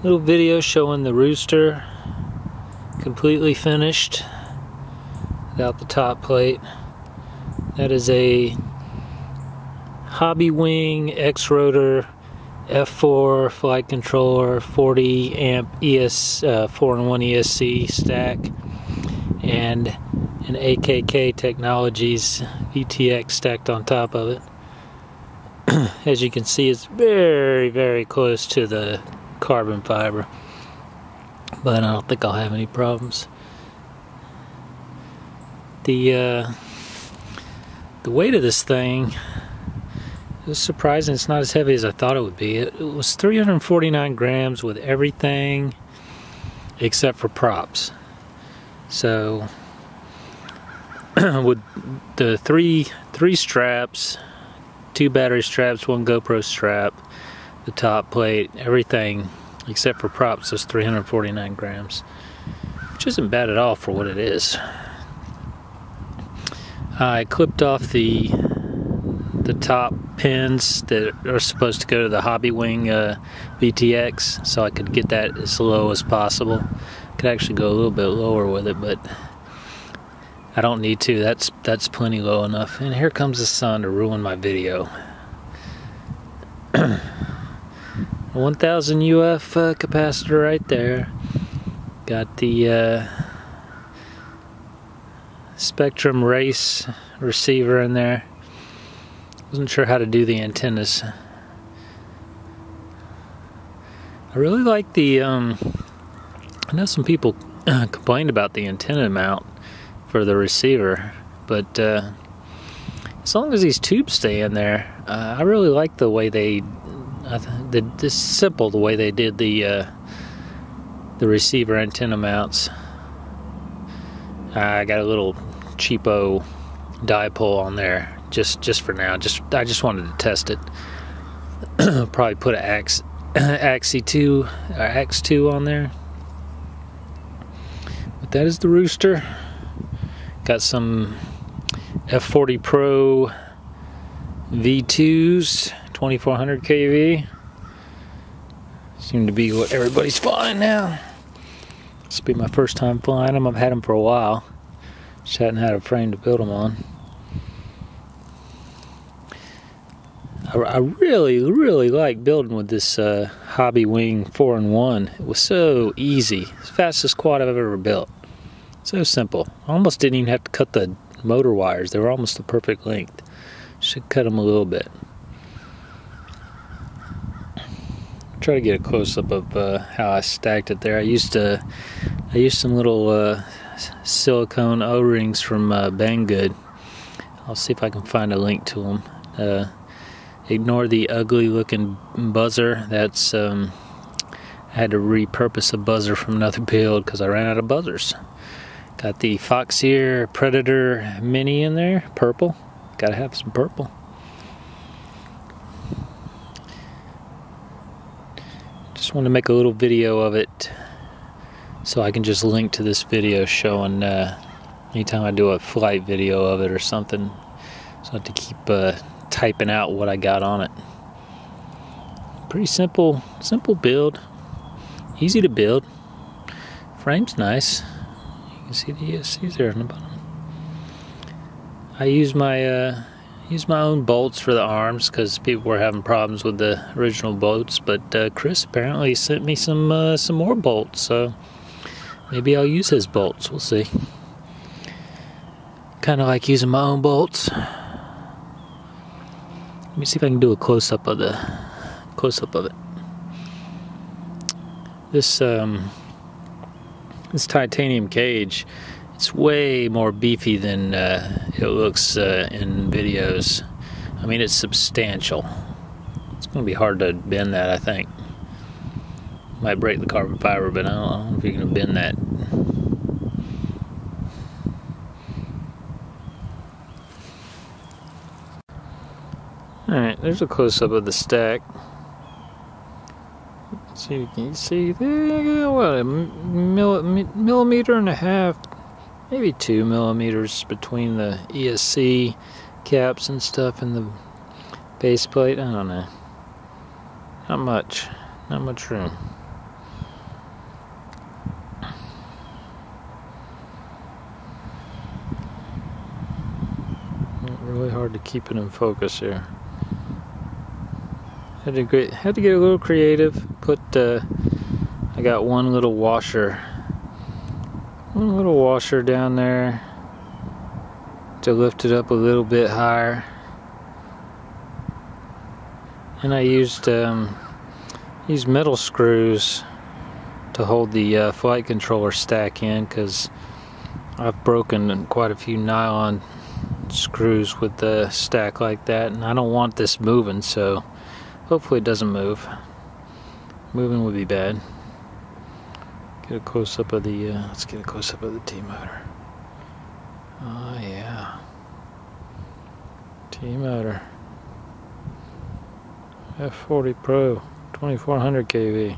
Little video showing the Rooster completely finished without the top plate. That is a hobbywing X-rotor F4 flight controller 40 amp 4-in-1 ESC stack and an AKK Technologies VTX stacked on top of it. As you can see, it's very, very close to the carbon fiber, but I don't think I'll have any problems. The weight of this thing is surprising. It's not as heavy as I thought it would be. It was 349 grams with everything except for props. So with the three straps, 2 battery straps, 1 GoPro strap, the top plate, everything except for props is 349 grams, which isn't bad at all for what it is. I clipped off the top pins that are supposed to go to the hobbywing VTX, so I could get that as low as possible. Could actually go a little bit lower with it, but I don't need to. That's plenty low enough. And here comes the sun to ruin my video. 1000 UF capacitor right there. Got the Spectrum Race receiver in there. Wasn't sure how to do the antennas. I really like the I know some people complained about the antenna mount for the receiver, but as long as these tubes stay in there, I really like the way they it's simple the way they did the receiver antenna mounts. I got a little cheapo dipole on there just for now. I just wanted to test it. Probably put an X2 on there. But that is the Rooster. Got some F40 Pro V2s, 2400 kV. Seem to be what everybody's flying now. This will be my first time flying them. I've had them for a while. Just hadn't had a frame to build them on. I really, really like building with this hobbywing 4-in-1. It was so easy. It's the fastest quad I've ever built. So simple. I almost didn't even have to cut the motor wires. They were almost the perfect length. Should cut them a little bit. Try to get a close-up of how I stacked it there. I used some little silicone O-rings from Banggood. I'll see if I can find a link to them. Ignore the ugly looking buzzer. That's I had to repurpose a buzzer from another build because I ran out of buzzers. Got the Fox Ear Predator Mini in there, purple. Gotta have some purple. Just want to make a little video of it so I can just link to this video showing anytime I do a flight video of it or something, so I have to keep typing out what I got on it. Pretty simple build, easy to build. Frame's nice. You can see the ESCs there on the bottom. I use my own bolts for the arms because people were having problems with the original bolts, but Chris apparently sent me some more bolts, so maybe I'll use his bolts. We'll see. Kind of like using my own bolts. Let me see if I can do a close-up of it. This titanium cage, it's way more beefy than it looks in videos. I mean, it's substantial. It's going to be hard to bend that, I think. Might break the carbon fiber, but I don't know if you're going to bend that. Alright, there's a close-up of the stack. Let's see, can you see there? What, a millimeter and a half, maybe 2 millimeters between the ESC caps and stuff and the base plate. I don't know. Not much room. hard to keep it in focus here. Had to get a little creative. I got one little washer down there to lift it up a little bit higher, and I used metal screws to hold the flight controller stack in, because I've broken quite a few nylon screws with the stack like that, and I don't want this moving, so hopefully it doesn't move. Moving would be bad. Get a close up of the let's get a close up of the T-motor. Oh yeah, T-motor F40 Pro 2400 kV.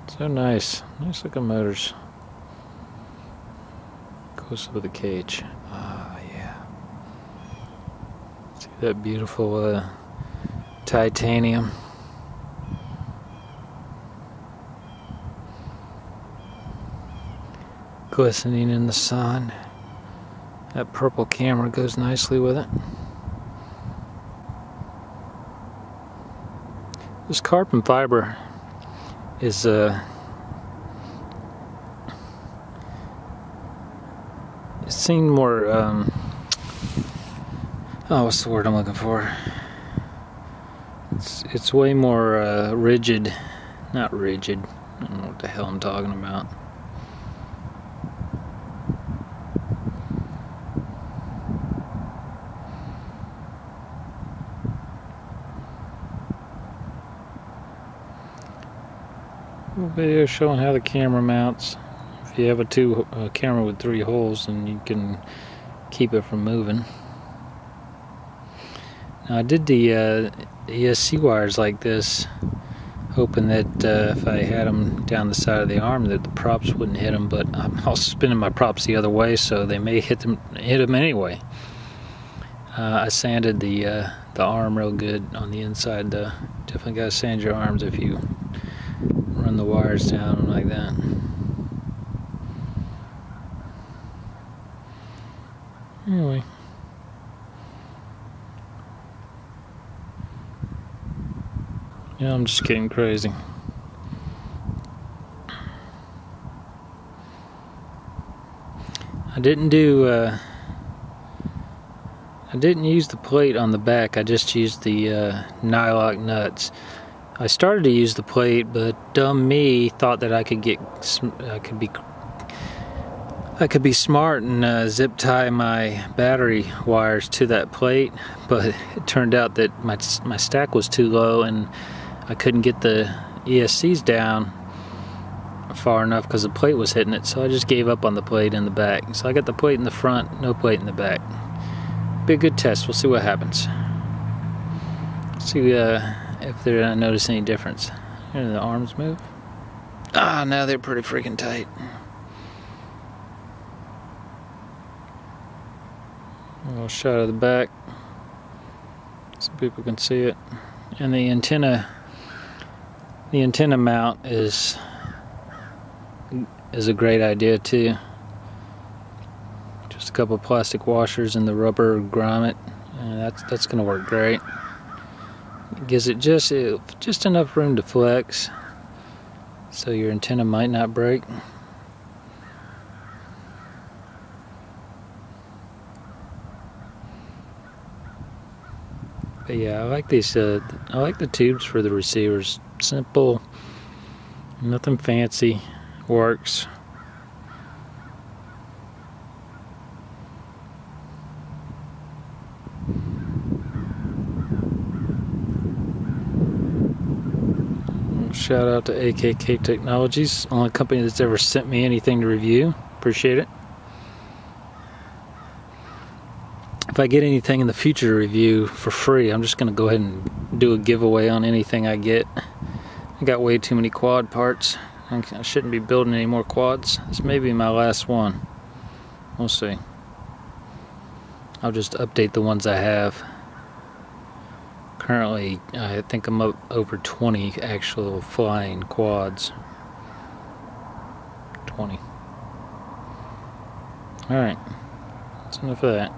So nice looking motors. Close up of the cage. Ah yeah. See that beautiful titanium. Glistening in the sun. That purple camera goes nicely with it. This carbon fiber is it's seen more what's the word I'm looking for? It's way more rigid. Not rigid. I don't know what the hell I'm talking about. Video showing how the camera mounts. If you have a camera with 3 holes, then you can keep it from moving. Now I did the ESC wires like this, hoping that if I had them down the side of the arm that the props wouldn't hit them, but I'm also spinning my props the other way, so they may hit them anyway. I sanded the arm real good on the inside. Definitely gotta sand your arms if you run the wires down like that. Anyway. Yeah, I'm just getting crazy. I didn't use the plate on the back. I just used the nylock nuts. I started to use the plate, but dumb me thought that I could be smart and zip tie my battery wires to that plate, but it turned out that my stack was too low and I couldn't get the ESCs down far enough because the plate was hitting it, so I just gave up on the plate in the back. So I got the plate in the front, no plate in the back. Be a good test. We'll see what happens. See if I notice any difference. Here, the arms move. Ah, now they're pretty freaking tight. A little shot of the back so people can see it. And the antenna mount is a great idea too. Just a couple of plastic washers and the rubber grommet, and that's gonna work great. It gives it just enough room to flex so your antenna might not break. But yeah, I like these. I like the tubes for the receivers. Simple, nothing fancy, works. Shout out to AKK Technologies, only company that's ever sent me anything to review. Appreciate it. If I get anything in the future to review for free, I'm just going to go ahead and do a giveaway on anything I get. I got way too many quad parts. I shouldn't be building any more quads. This may be my last one. We'll see. I'll just update the ones I have. Currently, I think I'm up over 20 actual flying quads. 20. Alright, that's enough of that.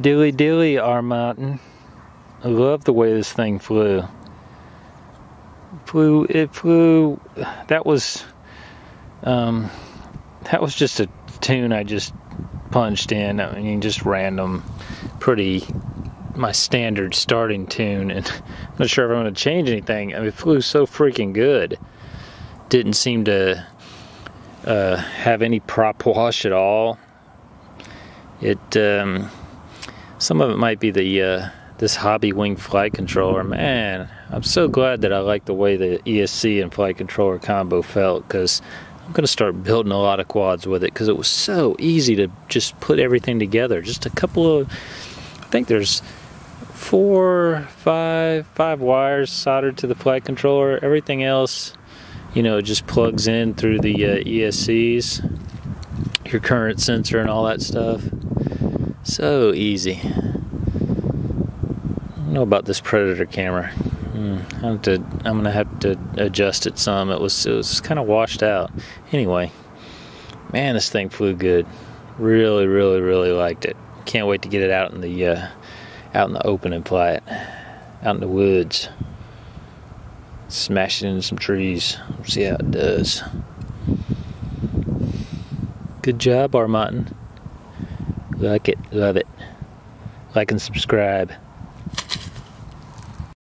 Dilly Dilly Armattan. I love the way this thing flew. It flew. That was just a tune I just punched in. I mean, just random, my standard starting tune, and I'm not sure if I'm going to change anything. I mean, it flew so freaking good. Didn't seem to have any prop wash at all. It some of it might be the this hobbywing flight controller. Man, I'm so glad that I like the way the ESC and flight controller combo felt, because I'm going to start building a lot of quads with it, because it was so easy to just put everything together. Just a couple of, I think there's 5 wires soldered to the flight controller. Everything else, you know, just plugs in through the ESCs, your current sensor and all that stuff. So easy. I don't know about this Predator camera. I'm gonna have to adjust it some. It was kind of washed out. Anyway, man, this thing flew good. Really, really, really liked it. Can't wait to get it out in the open and fly it, out in the woods. Smash it into some trees. See how it does. Good job, Armattan. Like it, love it. Like and subscribe.